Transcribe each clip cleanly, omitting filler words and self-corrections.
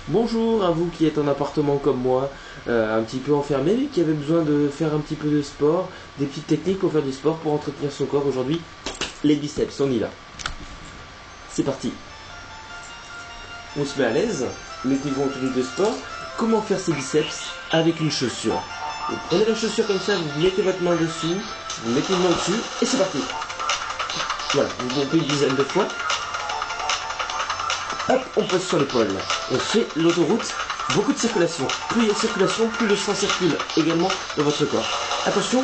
Bonjour à vous qui êtes en appartement comme moi, un petit peu enfermé, mais qui avez besoin de faire un petit peu de sport, des petites techniques pour faire du sport, pour entretenir son corps. Aujourd'hui, les biceps, on y va. C'est parti. On se met à l'aise, mettez-vous en tenue de sport. Comment faire ses biceps avec une chaussure? Vous prenez la chaussure comme ça, vous mettez votre main dessus, vous mettez une main dessus, et c'est parti. Voilà, vous pompez une dizaine de fois. Hop, on pose sur l'épaule. On fait l'autoroute, beaucoup de circulation. Plus il y a de circulation, plus le sang circule également dans votre corps. Attention,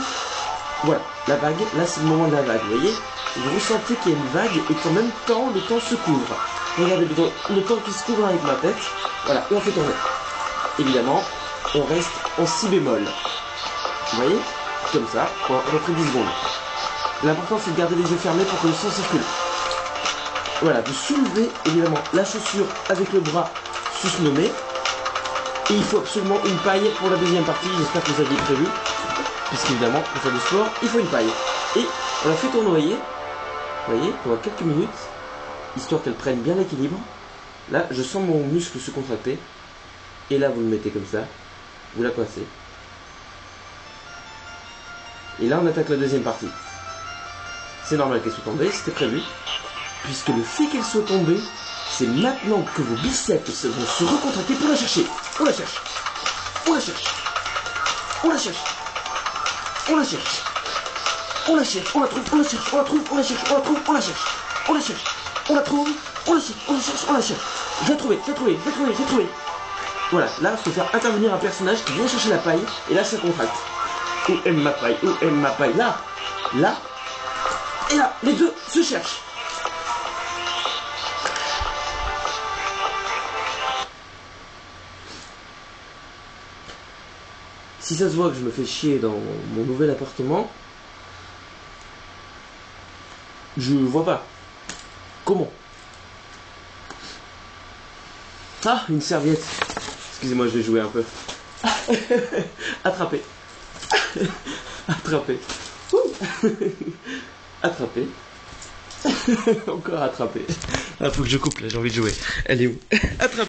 voilà, la vague, là c'est le moment de la vague, vous voyez? Vous ressentez qu'il y a une vague et qu'en même temps, le temps se couvre. Regardez le temps qui se couvre avec ma tête. Voilà, et on fait tourner. Évidemment, on reste en si bémol. Vous voyez? Comme ça, pendant à peu près 10 secondes. L'important c'est de garder les yeux fermés pour que le sang circule. Voilà, vous soulevez évidemment la chaussure avec le bras susnommé. Et il faut absolument une paille pour la deuxième partie, j'espère que vous aviez prévu. Puisqu'évidemment, pour faire du sport, il faut une paille. Et on la fait tournoyer, vous voyez, pendant quelques minutes, histoire qu'elle prenne bien l'équilibre. Là, je sens mon muscle se contracter. Et là, vous le mettez comme ça, vous la coincez. Et là, on attaque la deuxième partie. C'est normal qu'elle soit tombée, c'était prévu. Puisque le fait qu'elle soit tombée, c'est maintenant que vos biceps vont se recontracter pour la chercher. On la cherche. On la cherche. On la cherche. On la cherche. On la cherche. On la trouve. On la cherche. On la trouve. On la cherche. On la trouve. On la cherche. On la cherche. On la trouve. On la cherche. On la cherche. On la cherche. Je l'ai trouvé. Je l'ai trouvé. Je l'ai trouvé. Je l'ai trouvé. Voilà. Là, il faut faire intervenir un personnage qui vient chercher la paille. Et là, ça contracte. Où est ma paille? Où est ma paille? Là. Là. Et là. Les deux se cherchent. Si ça se voit que je me fais chier dans mon nouvel appartement, je vois pas. Comment? Ah, une serviette. Excusez-moi, je vais jouer un peu. Attraper. Attraper. Attraper. Encore attraper. Ah, faut que je coupe là, j'ai envie de jouer. Elle est où? Attraper.